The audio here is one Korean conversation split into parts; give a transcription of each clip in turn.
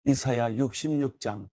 이사야 66장.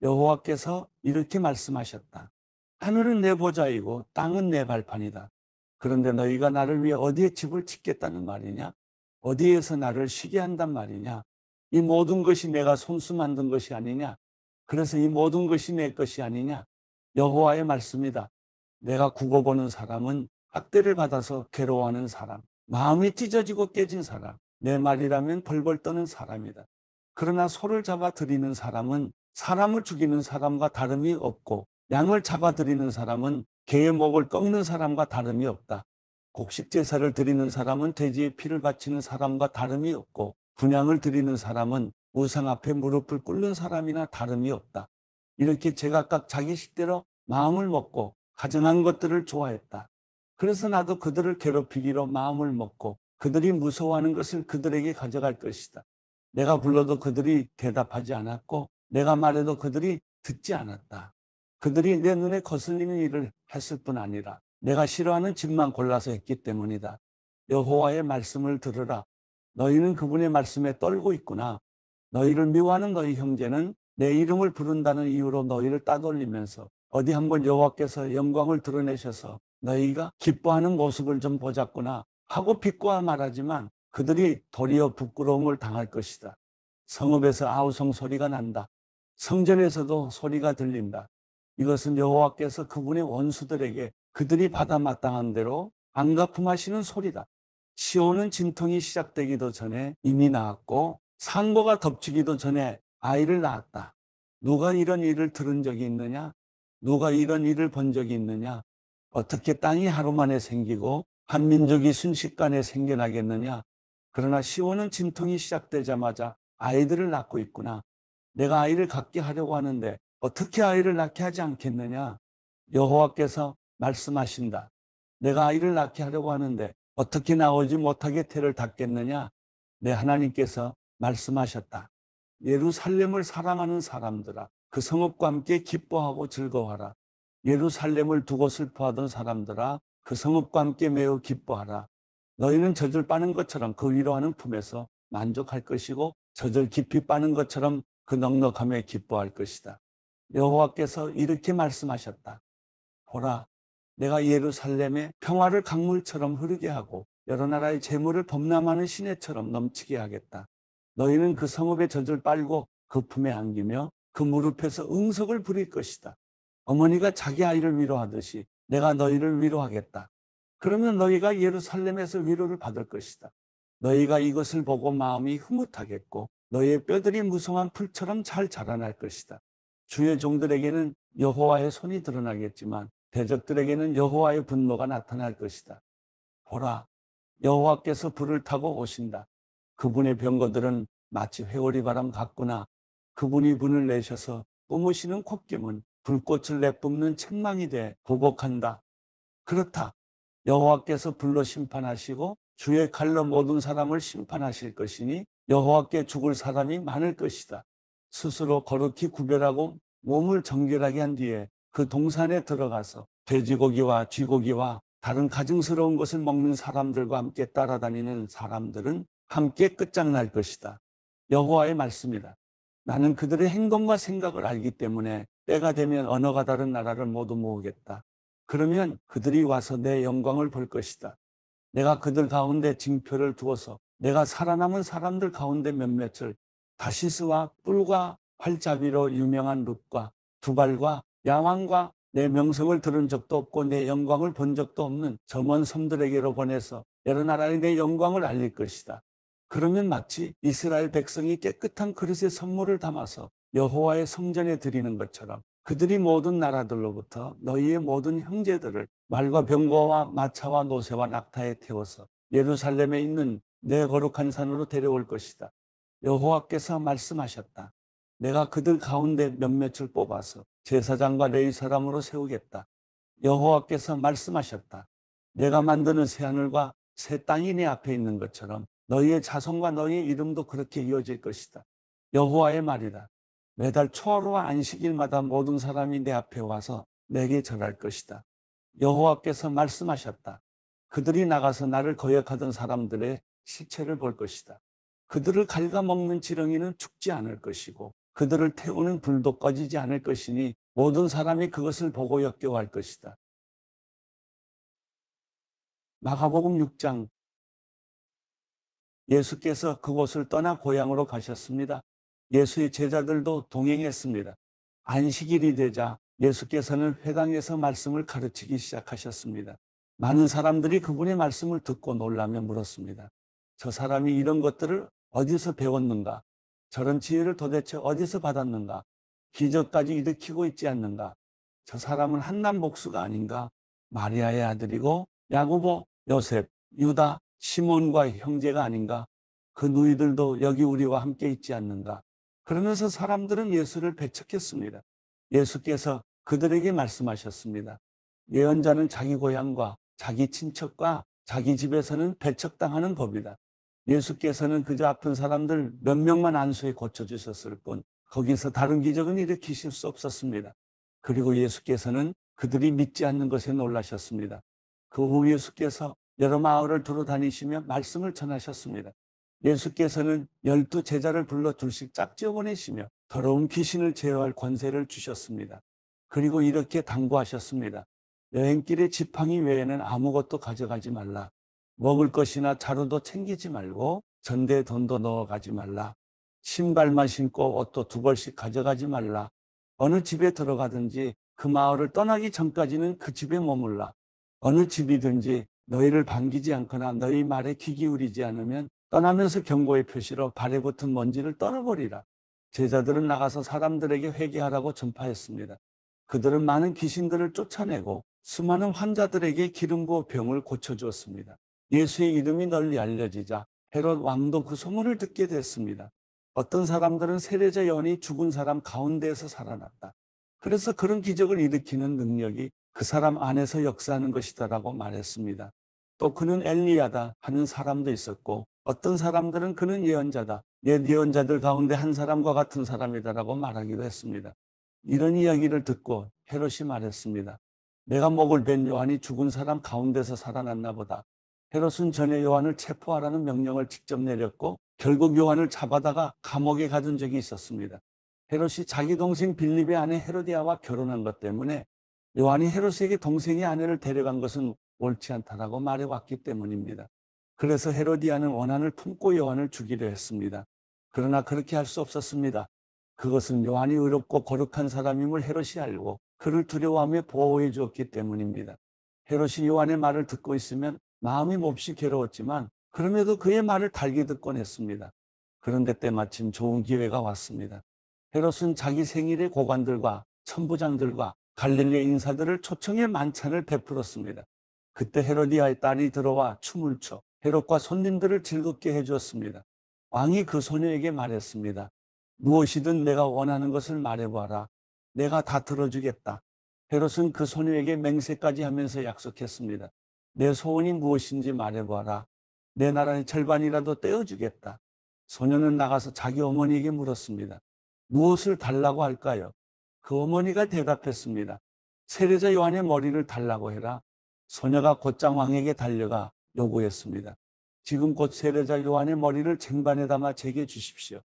여호와께서 이렇게 말씀하셨다. 하늘은 내 보좌이고 땅은 내 발판이다. 그런데 너희가 나를 위해 어디에 집을 짓겠다는 말이냐? 어디에서 나를 쉬게 한단 말이냐? 이 모든 것이 내가 손수 만든 것이 아니냐? 그래서 이 모든 것이 내 것이 아니냐? 여호와의 말씀이다. 내가 국어 보는 사람은 학대를 받아서 괴로워하는 사람, 마음이 찢어지고 깨진 사람, 내 말이라면 벌벌 떠는 사람이다. 그러나 소를 잡아 들이는 사람은 사람을 죽이는 사람과 다름이 없고, 양을 잡아 들이는 사람은 개의 목을 꺾는 사람과 다름이 없다. 곡식 제사를 드리는 사람은 돼지의 피를 바치는 사람과 다름이 없고, 분향을 드리는 사람은 우상 앞에 무릎을 꿇는 사람이나 다름이 없다. 이렇게 제각각 자기 식대로 마음을 먹고 가증한 것들을 좋아했다. 그래서 나도 그들을 괴롭히기로 마음을 먹고 그들이 무서워하는 것을 그들에게 가져갈 것이다. 내가 불러도 그들이 대답하지 않았고 내가 말해도 그들이 듣지 않았다. 그들이 내 눈에 거슬리는 일을 했을 뿐 아니라 내가 싫어하는 집만 골라서 했기 때문이다. 여호와의 말씀을 들으라. 너희는 그분의 말씀에 떨고 있구나. 너희를 미워하는 너희 형제는 내 이름을 부른다는 이유로 너희를 따돌리면서 어디 한번 여호와께서 영광을 드러내셔서 너희가 기뻐하는 모습을 좀 보자꾸나 하고 비꼬아 말하지만 그들이 도리어 부끄러움을 당할 것이다. 성읍에서 아우성 소리가 난다. 성전에서도 소리가 들린다. 이것은 여호와께서 그분의 원수들에게 그들이 받아 마땅한 대로 안갚음하시는 소리다. 시온은 진통이 시작되기도 전에 이미 나았고 상고가 덮치기도 전에 아이를 낳았다. 누가 이런 일을 들은 적이 있느냐? 누가 이런 일을 본 적이 있느냐? 어떻게 땅이 하루 만에 생기고 한 민족이 순식간에 생겨나겠느냐? 그러나 시온은 진통이 시작되자마자 아이들을 낳고 있구나. 내가 아이를 갖게 하려고 하는데 어떻게 아이를 낳게 하지 않겠느냐? 여호와께서 말씀하신다. 내가 아이를 낳게 하려고 하는데 어떻게 나오지 못하게 태를 닫겠느냐? 내 하나님께서 말씀하셨다. 예루살렘을 사랑하는 사람들아, 그 성읍과 함께 기뻐하고 즐거워하라. 예루살렘을 두고 슬퍼하던 사람들아, 그 성읍과 함께 매우 기뻐하라. 너희는 젖을 빠는 것처럼 그 위로하는 품에서 만족할 것이고 젖을 깊이 빠는 것처럼 그 넉넉함에 기뻐할 것이다. 여호와께서 이렇게 말씀하셨다. 보라, 내가 예루살렘에 평화를 강물처럼 흐르게 하고 여러 나라의 재물을 범람하는 시내처럼 넘치게 하겠다. 너희는 그 성읍의 젖을 빨고 그 품에 안기며 그 무릎에서 응석을 부릴 것이다. 어머니가 자기 아이를 위로하듯이 내가 너희를 위로하겠다. 그러면 너희가 예루살렘에서 위로를 받을 것이다. 너희가 이것을 보고 마음이 흐뭇하겠고 너희의 뼈들이 무성한 풀처럼 잘 자라날 것이다. 주의 종들에게는 여호와의 손이 드러나겠지만 대적들에게는 여호와의 분노가 나타날 것이다. 보라, 여호와께서 불을 타고 오신다. 그분의 병거들은 마치 회오리 바람 같구나. 그분이 분을 내셔서 뿜으시는 콧김은 불꽃을 내뿜는 책망이 돼 보복한다. 그렇다. 여호와께서 불로 심판하시고 주의 칼로 모든 사람을 심판하실 것이니 여호와께 죽을 사람이 많을 것이다. 스스로 거룩히 구별하고 몸을 정결하게 한 뒤에 그 동산에 들어가서 돼지고기와 쥐고기와 다른 가증스러운 것을 먹는 사람들과 함께 따라다니는 사람들은 함께 끝장날 것이다. 여호와의 말씀이다. 나는 그들의 행동과 생각을 알기 때문에 때가 되면 언어가 다른 나라를 모두 모으겠다. 그러면 그들이 와서 내 영광을 볼 것이다. 내가 그들 가운데 징표를 두어서 내가 살아남은 사람들 가운데 몇몇을 다시스와 뿔과 활자비로 유명한 룻과 두발과 야왕과 내 명성을 들은 적도 없고 내 영광을 본 적도 없는 저 먼 섬들에게로 보내서 여러 나라의 내 영광을 알릴 것이다. 그러면 마치 이스라엘 백성이 깨끗한 그릇에 선물을 담아서 여호와의 성전에 드리는 것처럼 그들이 모든 나라들로부터 너희의 모든 형제들을 말과 병거와 마차와 노새와 낙타에 태워서 예루살렘에 있는 내 거룩한 산으로 데려올 것이다. 여호와께서 말씀하셨다. 내가 그들 가운데 몇몇을 뽑아서 제사장과 레위 사람으로 세우겠다. 여호와께서 말씀하셨다. 내가 만드는 새하늘과 새 땅이 내 앞에 있는 것처럼 너희의 자손과 너희의 이름도 그렇게 이어질 것이다. 여호와의 말이다. 매달 초하루와 안식일마다 모든 사람이 내 앞에 와서 내게 절할 것이다. 여호와께서 말씀하셨다. 그들이 나가서 나를 거역하던 사람들의 시체를 볼 것이다. 그들을 갉아먹는 지렁이는 죽지 않을 것이고 그들을 태우는 불도 꺼지지 않을 것이니 모든 사람이 그것을 보고 역겨워할 것이다. 마가복음 6장. 예수께서 그곳을 떠나 고향으로 가셨습니다. 예수의 제자들도 동행했습니다. 안식일이 되자 예수께서는 회당에서 말씀을 가르치기 시작하셨습니다. 많은 사람들이 그분의 말씀을 듣고 놀라며 물었습니다. 저 사람이 이런 것들을 어디서 배웠는가? 저런 지혜를 도대체 어디서 받았는가? 기적까지 일으키고 있지 않는가? 저 사람은 한남 목수가 아닌가? 마리아의 아들이고 야고보, 요셉, 유다, 시몬과 형제가 아닌가? 그 누이들도 여기 우리와 함께 있지 않는가? 그러면서 사람들은 예수를 배척했습니다. 예수께서 그들에게 말씀하셨습니다. 예언자는 자기 고향과 자기 친척과 자기 집에서는 배척당하는 법이다. 예수께서는 그저 아픈 사람들 몇 명만 안수해 고쳐주셨을 뿐 거기서 다른 기적은 일으키실 수 없었습니다. 그리고 예수께서는 그들이 믿지 않는 것에 놀라셨습니다. 그 후 예수께서 여러 마을을 두루 다니시며 말씀을 전하셨습니다. 예수께서는 12 제자를 불러 둘씩 짝지어 보내시며 더러운 귀신을 제어할 권세를 주셨습니다. 그리고 이렇게 당부하셨습니다. 여행길에 지팡이 외에는 아무것도 가져가지 말라. 먹을 것이나 자루도 챙기지 말고 전대에 돈도 넣어가지 말라. 신발만 신고 옷도 2벌씩 가져가지 말라. 어느 집에 들어가든지 그 마을을 떠나기 전까지는 그 집에 머물라. 어느 집이든지 너희를 반기지 않거나 너희 말에 귀 기울이지 않으면 떠나면서 경고의 표시로 발에 붙은 먼지를 떨어버리라. 제자들은 나가서 사람들에게 회개하라고 전파했습니다. 그들은 많은 귀신들을 쫓아내고 수많은 환자들에게 기름 부어 병을 고쳐주었습니다. 예수의 이름이 널리 알려지자 헤롯 왕도 그 소문을 듣게 됐습니다. 어떤 사람들은 세례자 요한이 죽은 사람 가운데에서 살아났다. 그래서 그런 기적을 일으키는 능력이 그 사람 안에서 역사하는 것이다라고 말했습니다. 또 그는 엘리야다 하는 사람도 있었고 어떤 사람들은 그는 예언자다. 옛 예언자들 가운데 한 사람과 같은 사람이다라고 말하기도 했습니다. 이런 이야기를 듣고 헤롯이 말했습니다. 내가 목을 벤 요한이 죽은 사람 가운데서 살아났나 보다. 헤롯은 전에 요한을 체포하라는 명령을 직접 내렸고 결국 요한을 잡아다가 감옥에 가둔 적이 있었습니다. 헤롯이 자기 동생 빌립의 아내 헤로디아와 결혼한 것 때문에 요한이 헤롯에게 동생의 아내를 데려간 것은 옳지 않다라고 말해왔기 때문입니다. 그래서 헤로디아는 원한을 품고 요한을 죽이려 했습니다. 그러나 그렇게 할 수 없었습니다. 그것은 요한이 의롭고 거룩한 사람임을 헤롯이 알고 그를 두려워하며 보호해 주었기 때문입니다. 헤롯이 요한의 말을 듣고 있으면 마음이 몹시 괴로웠지만 그럼에도 그의 말을 달게 듣곤 했습니다. 그런데 때마침 좋은 기회가 왔습니다. 헤롯은 자기 생일에 고관들과 천부장들과 갈릴리 인사들을 초청해 만찬을 베풀었습니다. 그때 헤로디아의 딸이 들어와 춤을 춰 헤롯과 손님들을 즐겁게 해주었습니다. 왕이 그 소녀에게 말했습니다. 무엇이든 내가 원하는 것을 말해보아라. 내가 다 들어주겠다. 헤롯은 그 소녀에게 맹세까지 하면서 약속했습니다. 내 소원이 무엇인지 말해보아라. 내 나라의 절반이라도 떼어주겠다. 소녀는 나가서 자기 어머니에게 물었습니다. 무엇을 달라고 할까요? 그 어머니가 대답했습니다. 세례자 요한의 머리를 달라고 해라. 소녀가 곧장 왕에게 달려가 요구했습니다. 지금 곧 세례자 요한의 머리를 쟁반에 담아 제게 주십시오.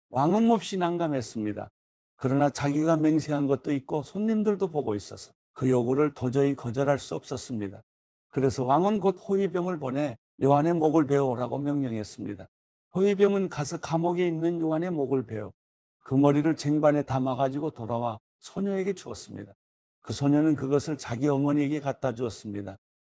왕은 몹시 난감했습니다. 그러나 자기가 맹세한 것도 있고 손님들도 보고 있어서 그 요구를 도저히 거절할 수 없었습니다. 그래서 왕은 곧 호위병을 보내 요한의 목을 베어오라고 명령했습니다. 호위병은 가서 감옥에 있는 요한의 목을 베어 그 머리를 쟁반에 담아가지고 돌아와 소녀에게 주었습니다. 그 소녀는 그것을 자기 어머니에게 갖다 주었습니다.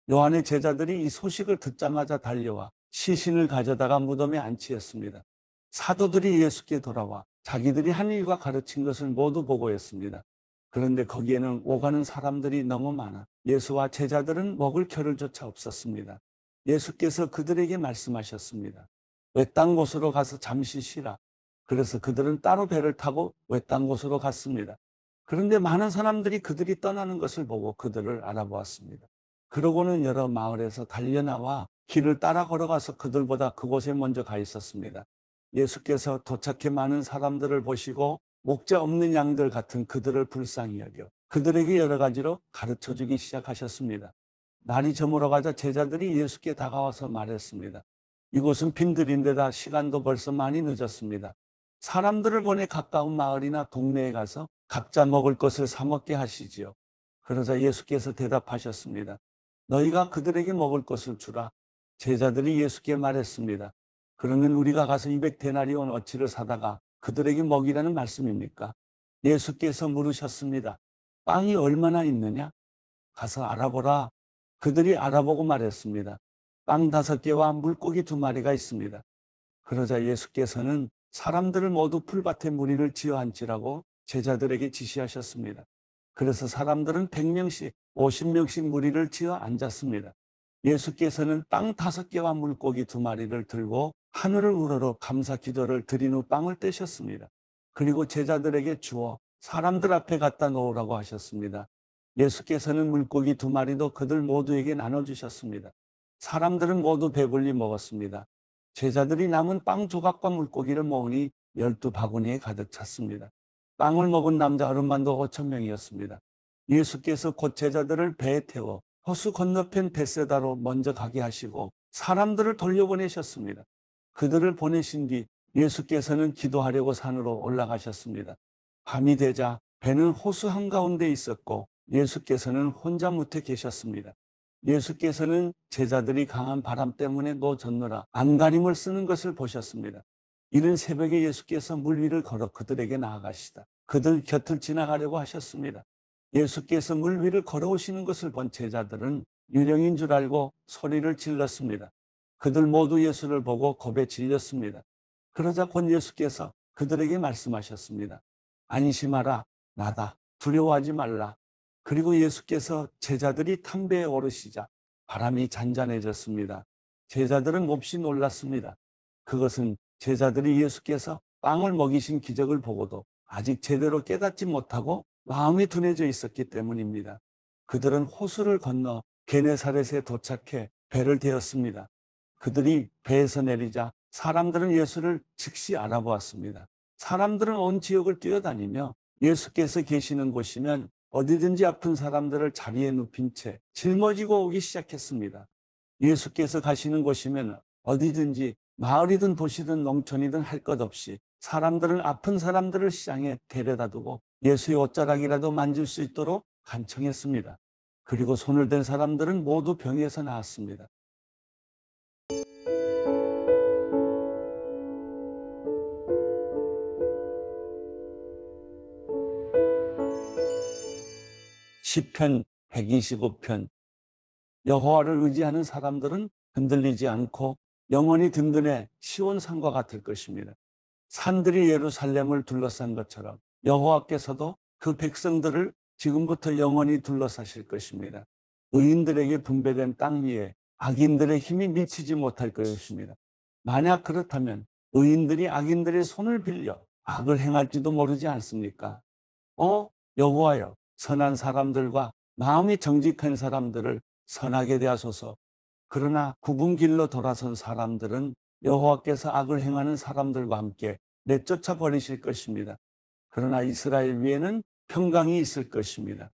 요한의 제자들이 이 소식을 듣자마자 달려와 시신을 가져다가 무덤에 안치했습니다. 사도들이 예수께 돌아와 자기들이 한 일과 가르친 것을 모두 보고했습니다. 그런데 거기에는 오가는 사람들이 너무 많아 예수와 제자들은 먹을 겨를조차 없었습니다. 예수께서 그들에게 말씀하셨습니다. 외딴 곳으로 가서 잠시 쉬라. 그래서 그들은 따로 배를 타고 외딴 곳으로 갔습니다. 그런데 많은 사람들이 그들이 떠나는 것을 보고 그들을 알아보았습니다. 그러고는 여러 마을에서 달려나와 길을 따라 걸어가서 그들보다 그곳에 먼저 가 있었습니다. 예수께서 도착해 많은 사람들을 보시고 목자 없는 양들 같은 그들을 불쌍히 여겨 그들에게 여러 가지로 가르쳐주기 시작하셨습니다. 날이 저물어가자 제자들이 예수께 다가와서 말했습니다. 이곳은 빈들인데다 시간도 벌써 많이 늦었습니다. 사람들을 보내 가까운 마을이나 동네에 가서 각자 먹을 것을 사 먹게 하시지요. 그러자 예수께서 대답하셨습니다. 너희가 그들에게 먹을 것을 주라. 제자들이 예수께 말했습니다. 그러면 우리가 가서 200데나리온 어치를 사다가 그들에게 먹이라는 말씀입니까? 예수께서 물으셨습니다. 빵이 얼마나 있느냐? 가서 알아보라. 그들이 알아보고 말했습니다. 빵 5개와 물고기 2마리가 있습니다. 그러자 예수께서는 사람들을 모두 풀밭에 무리를 지어 앉히라고 제자들에게 지시하셨습니다. 그래서 사람들은 100명씩, 50명씩 무리를 지어 앉았습니다. 예수께서는 빵 5개와 물고기 2마리를 들고 하늘을 우러러 감사 기도를 드린 후 빵을 떼셨습니다. 그리고 제자들에게 주어 사람들 앞에 갖다 놓으라고 하셨습니다. 예수께서는 물고기 2마리도 그들 모두에게 나눠주셨습니다. 사람들은 모두 배불리 먹었습니다. 제자들이 남은 빵 조각과 물고기를 먹으니 12바구니에 가득 찼습니다. 빵을 먹은 남자 어른만도 5,000명이었습니다. 예수께서 곧 제자들을 배에 태워 호수 건너편 벳세다로 먼저 가게 하시고 사람들을 돌려보내셨습니다. 그들을 보내신 뒤 예수께서는 기도하려고 산으로 올라가셨습니다. 밤이 되자 배는 호수 한가운데 있었고 예수께서는 혼자 무태 계셨습니다. 예수께서는 제자들이 강한 바람 때문에 노젓느라 안간힘을 쓰는 것을 보셨습니다. 이른 새벽에 예수께서 물 위를 걸어 그들에게 나아가시다 그들 곁을 지나가려고 하셨습니다. 예수께서 물 위를 걸어오시는 것을 본 제자들은 유령인 줄 알고 소리를 질렀습니다. 그들 모두 예수를 보고 겁에 질렸습니다. 그러자 곧 예수께서 그들에게 말씀하셨습니다. 안심하라, 나다. 두려워하지 말라. 그리고 예수께서 제자들이 탄 배에 오르시자 바람이 잔잔해졌습니다. 제자들은 몹시 놀랐습니다. 그것은 제자들이 예수께서 빵을 먹이신 기적을 보고도 아직 제대로 깨닫지 못하고 마음이 둔해져 있었기 때문입니다. 그들은 호수를 건너 게네사렛에 도착해 배를 태웠습니다. 그들이 배에서 내리자 사람들은 예수를 즉시 알아보았습니다. 사람들은 온 지역을 뛰어다니며 예수께서 계시는 곳이면 어디든지 아픈 사람들을 자리에 눕힌 채 짊어지고 오기 시작했습니다. 예수께서 가시는 곳이면 어디든지 마을이든 도시든 농촌이든 할 것 없이 사람들은 아픈 사람들을 시장에 데려다 두고 예수의 옷자락이라도 만질 수 있도록 간청했습니다. 그리고 손을 댄 사람들은 모두 병에서 나았습니다. 시편 125편. 여호와를 의지하는 사람들은 흔들리지 않고 영원히 든든해 시온 산과 같을 것입니다. 산들이 예루살렘을 둘러싼 것처럼 여호와께서도 그 백성들을 지금부터 영원히 둘러싸실 것입니다. 의인들에게 분배된 땅 위에 악인들의 힘이 미치지 못할 것입니다. 만약 그렇다면 의인들이 악인들의 손을 빌려 악을 행할지도 모르지 않습니까? 여호와여, 선한 사람들과 마음이 정직한 사람들을 선하게 대하소서. 그러나 굽은 길로 돌아선 사람들은 여호와께서 악을 행하는 사람들과 함께 내쫓아 버리실 것입니다. 그러나 이스라엘 위에는 평강이 있을 것입니다.